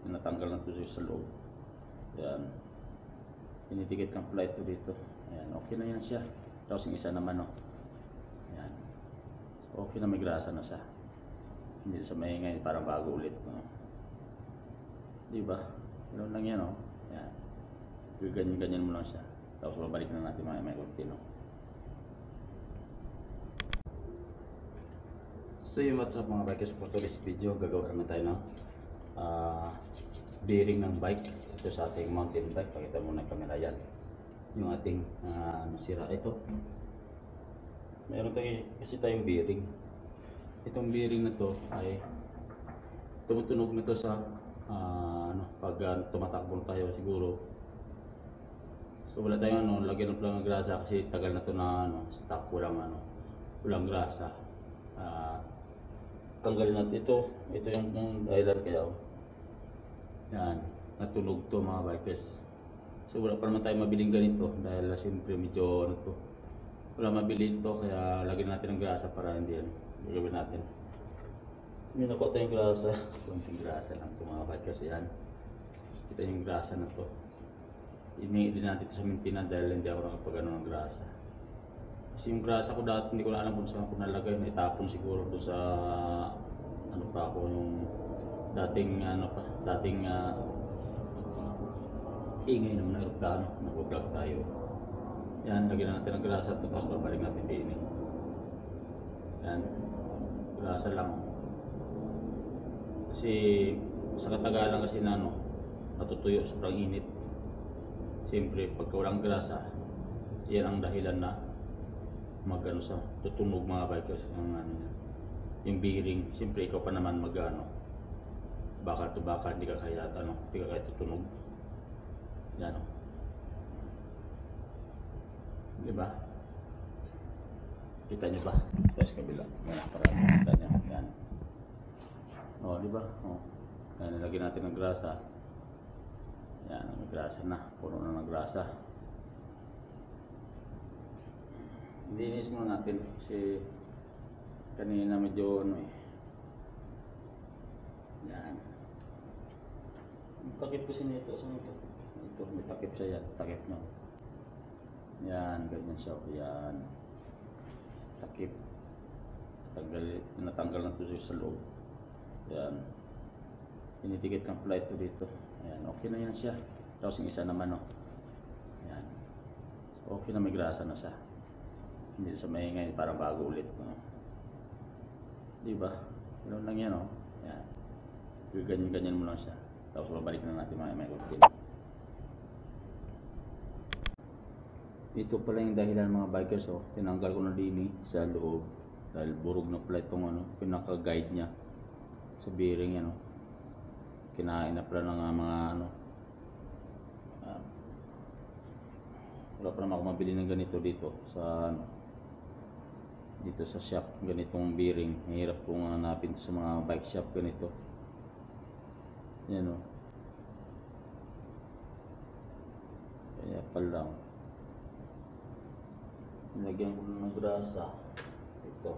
Natanggal na to sa loob. Yan. Pinidikit ng plate to dito. Ayan, okay na yan siya. Tapos yung isa naman, no. Yan. Okay na, may grasa na siya. Hindi sa maingay, parang bago ulit, no. Diba? Ganun lang yan, no. Yan. Ganyan mo lang siya. Tapos babalik na natin may konti, no. So yung what's up mga bikers, for today's video gagawa naman tayo ng bearing ng bike. Ito sa ating mountain bike. Pakita muna yung camera yan. Yung ating sira. Ito. Meron tayo kasi tayong bearing. Itong bearing na to ay tumutunog na to sa pag tumatakbo tayo siguro. So wala tayong lagyan ng grasa kasi tagal na to na stock, walang grasa. Tanggalin natin ito yung dahilan kaya yan, natunog to mga bikers. So wala pa naman tayo mabiling ganito dahil siyempre medyo wala mabili ito, kaya lagyan natin ng grasa para hindi yan gagawin natin. May nakuha tayong grasa, konting grasa lang ito mga bikers. Yan, ito yung grasa na to. Ini din natin ito sa mintina dahil hindi ako nakapagano ng grasa. Kasi yung grasa ko dati hindi ko na alam kung saan ko nalagay, naitapon siguro doon sa pa ako yung dating ingay ng aeroplano, nag-vlog tayo. Yan, lagyan natin ng grasa ito, tapos babalik natin din. Yan, grasa lang. Kasi sa katagalan kasi natutuyo, sobrang init. Siyempre pagka walang grasa, yan ang dahilan na sa tutunog mga bikers yung bearing. Siyempre ikaw pa naman bakal to bakal, hindi ka kaya tutunog. Yan diba? Kita nyo ba? Sa kabila. Yan, para makita nyo. Yan. Diba? Yan, nilagyan natin ng grasa. Yan, may grasa na. Puno na ng grasa. Linis muna natin kasi kanina medyo yan. Takip kasi nito. Saan ito? Ito, may takip siya yan. Takip nyo. Yan, ganyan siya. Yan. Takip. Natanggal na to sa loob. Yan. Pinidikit ng plate to dito. Ayan, okay na yan siya. Tapos yung isa naman, no. Yan. Okay na, may grasa na siya. Hindi sa maingay, parang bago ulit, no. Diba? Ganun lang yan, no. Yan. Ganyan mo lang siya. Tapos babalik na natin may konti. Ito pala yung dahilan mga bikers, tinanggal ko na din sa loob dahil burog na pala itong pinaka-guide niya sa bearing yan, kinain na pala ng mga wala pa naman ako mabili ng ganito dito sa shop, ganitong bearing. Mahirap kong hanapin sa mga bike shop ganito. Yan kaya pala nilagyan ko ng grasa. Ito,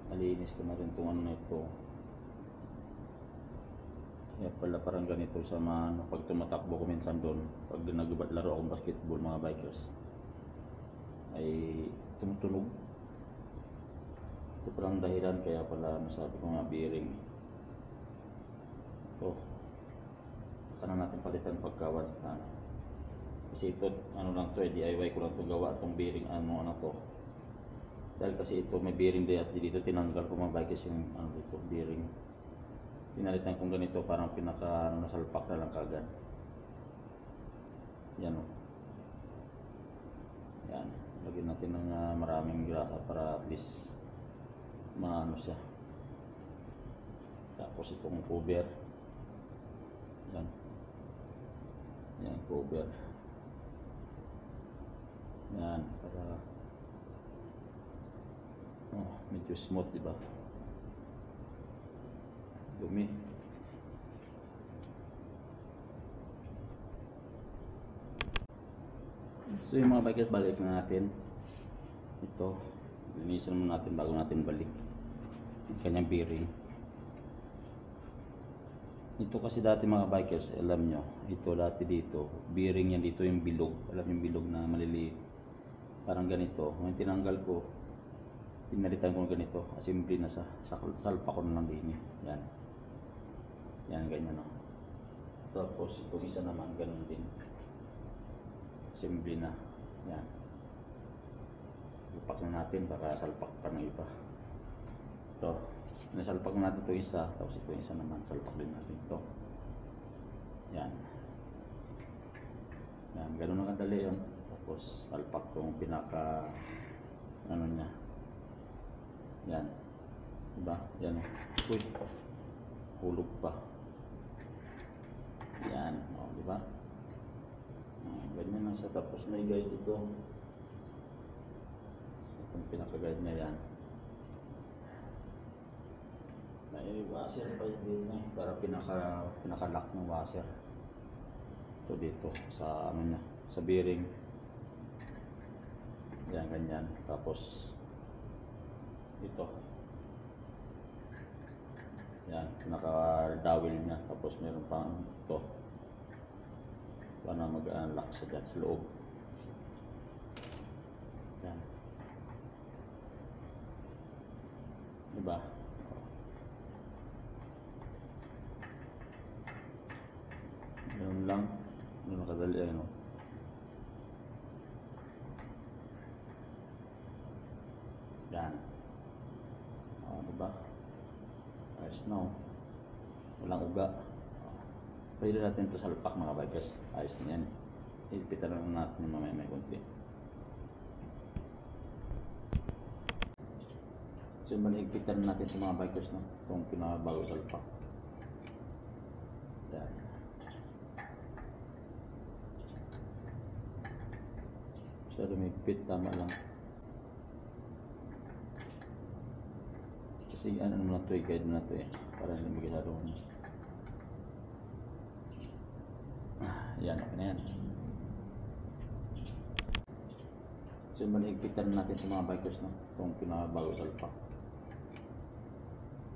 malinis ko na rin itong ito. Kaya pala parang ganito sa mga pag tumatakbo ko minsan doon, pag naglaro akong basketball mga bikers, ay tumutunog. Ito palang dahilan kaya pala sabi ko nga bearing. Ito, saka na natin palitan pagka once na kasi ito lang to, DIY ko lang to gawa itong bearing to. Dahil kasi ito may bearing dito, tinanggal ko mga bikers yung dito bearing. Pinalitan kong ganito, parang pinaka nasalpak na lang kagad. Yan yan, lagyan natin ng maraming grasa para at least siya. Tapos itong cover, yan cover, yan para medyo smooth, diba? Dumi. So yung mga bikers, balik na natin ito. Linisan muna natin bago natin balik yung kanyang bearing. Ito kasi dati mga bikers, alam nyo, ito dati dito, bearing yan dito yung bilog. Alam yung bilog na maliliit. Parang ganito. Ngayon tinanggal ko, pinalitan ko ganito. Assembly na salpa ko na lang din. Yan. Yan, ganyan o. Tapos itong isa naman, ganun din. Assembly na. Yan. Ipak na natin para salpak pa ng iba. Ito. Nasalpak natin ito isa. Tapos ito isa naman. Salpak din natin ito. Yan. Yan. Ganun na kadali yun. Tapos salpak kong pinaka ano niya. Yan. Diba? Yan. Uy. Hulog pa. Yan. O, diba? Ganyan lang siya. Tapos may guide dito. Itong pinaka-guide niya yan. May washer pa din eh. Para pinaka-lock ng washer. Ito dito. Sa ano niya. Sa bearing. Yan, ganyan. Tapos ito. Yan. Pinaka-dowel niya. Tapos meron pang ito. Para mag-unlock siya dyan sa loob. Yan. Diba? Ganun lang. Ganun kadali ano. Yan. O, diba? Ayos na o. Walang uga. Pwede natin ito salpak mga bikers. Ayos na yan. Ipitan lang natin yung mamaya may konti. So maligpitan natin sa mga bikers no? Itong pinabago salpak. Yan. So lumigpit, tama lang. Kasi ano naman ito eh, guide na ito eh. Para hindi maglaro niya. Yan, okay na yan. So maligpitan natin sa mga bikers no? Itong pinabago salpak.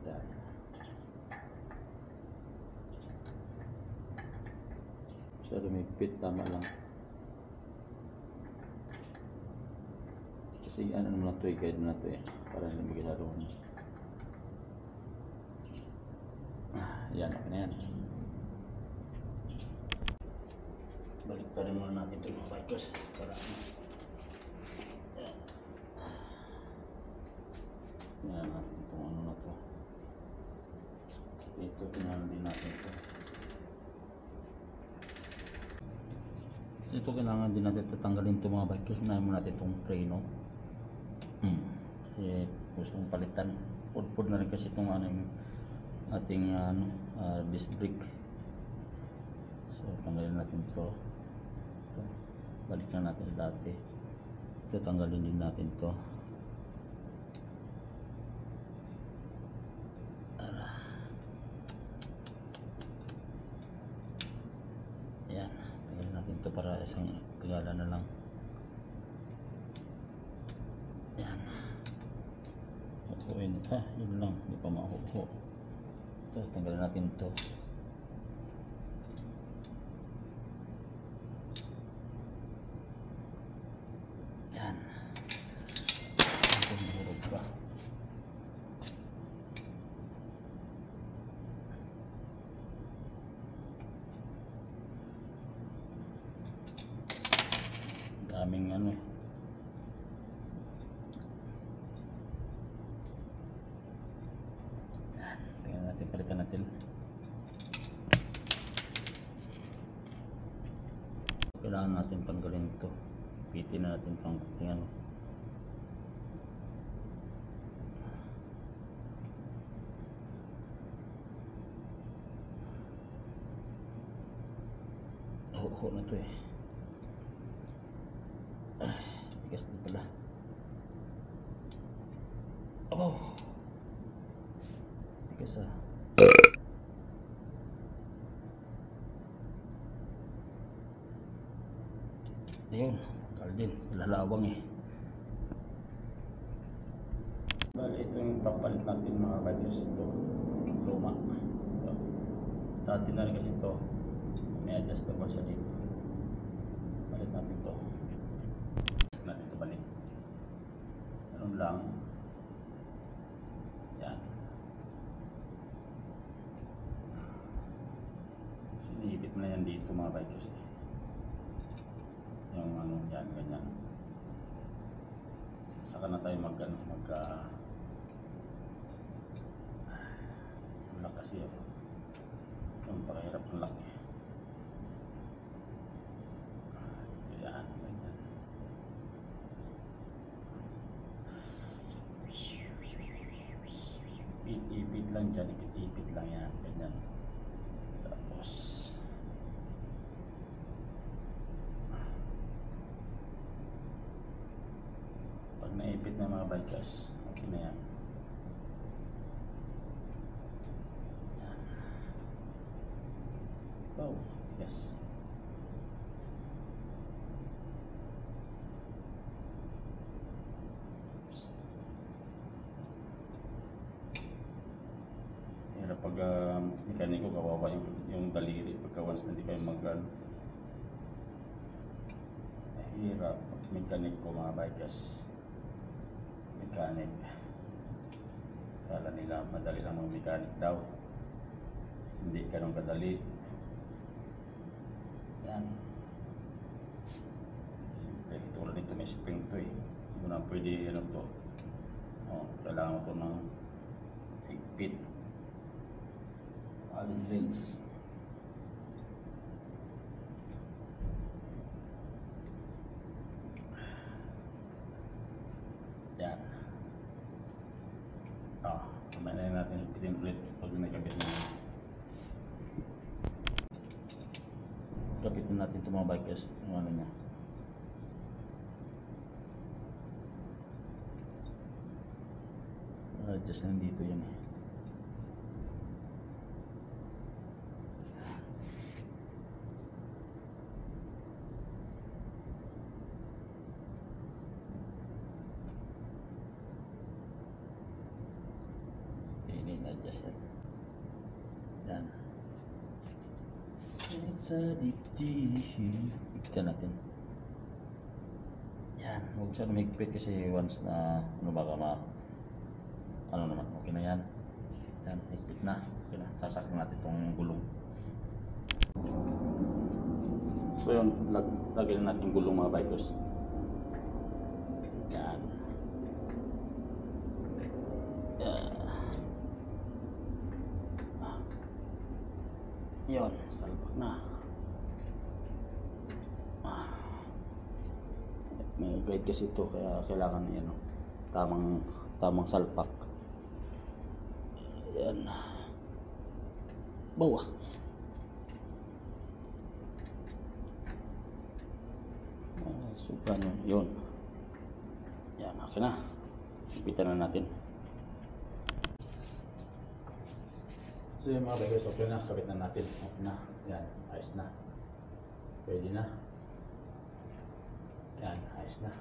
Yan. So lumigpit, tama lang. Kasi ano naman ito eh, guide na ito eh. Para hindi maglaro niya. Yan, okay na yan. Baliktarin muna natin ito mga bikers. Para yan. Yan natin itong ano na ito. Ito, tinalan din natin ito. So ito kailangan din natin tatanggalin ito mga bikers. Unahin muna natin itong preno. Kasi gusto kong palitan. Pud-pud na rin kasi itong ano yung ating disc brake. So tanggalin natin ito. Balik na natin sa dati. Ito tanggalin din natin ito. Ayan, tanggalin natin ito para isang tagala na lang. Ayan. Upuin. Yun lang, hindi pa mahuho. Ito, tanggalin natin ito. Yan. Ito mahurog pa. Daming ano eh. Yan. Tingnan natin, palitan natin. Kailangan natin tanggalin ito. Pitin na natin pang kuting ano. Ho na ito eh. Tigas din pala. Oh! Tigas ah. Ayun, kaldin, lalawang eh. Bali, ito yung papalit natin mga bikers. Ito, luma. Ito. Dati na rin kasi ito. May adjustable siya dito. Balik natin to. Natin ito balik. Ganun lang. Yan. Sinipit mo na yan dito mga bikers. Yung ano yan, ganyan. Saka na tayo lock kasi yun. Yung pakahirap ng lock. Yan, ganyan. Ipit lang dyan, ipit lang yan, ganyan. Tapos pag naipit na mga bikers, okay na yan. Oh, yes. Hirap pag mekaniko, kawawa yung daliri pagka once na hindi kayo hirap mekaniko mga bikers. Mechanic. Kala nila madali lang mga mechanic daw. Hindi ganun kadali. Yan. Siyempre, tulad nito may spring to eh. Hindi mo na pwede ano to. Oh, kailangan mo to ng higpit. Allen wrench. Yan. Kamay na natin higpitin ulit pag nakabit na. Kapitin natin ito mga bikers. Yung ano niya. Adjust na dito yun eh. Na-adjust yan. Yan. It's a deep deep. Ikita natin. Yan. Huwag siya lumigpit kasi once na ano baka ano naman, okay na yan. Yan, higpit na. Okay na. Sasaktan natin itong gulong. So yun, lagyan natin yung gulong mga bikers. Yan. Yun, salpak na. May guide kasi ito kaya kailangan yan, tamang salpak. Yan. Bawa. Super na yun. Yan, okay na. Ipitan na natin. So yung mga bikers, okay na. Kabit na natin. Okay na. Yan, ayos na. Pwede na. Yan, ayos na.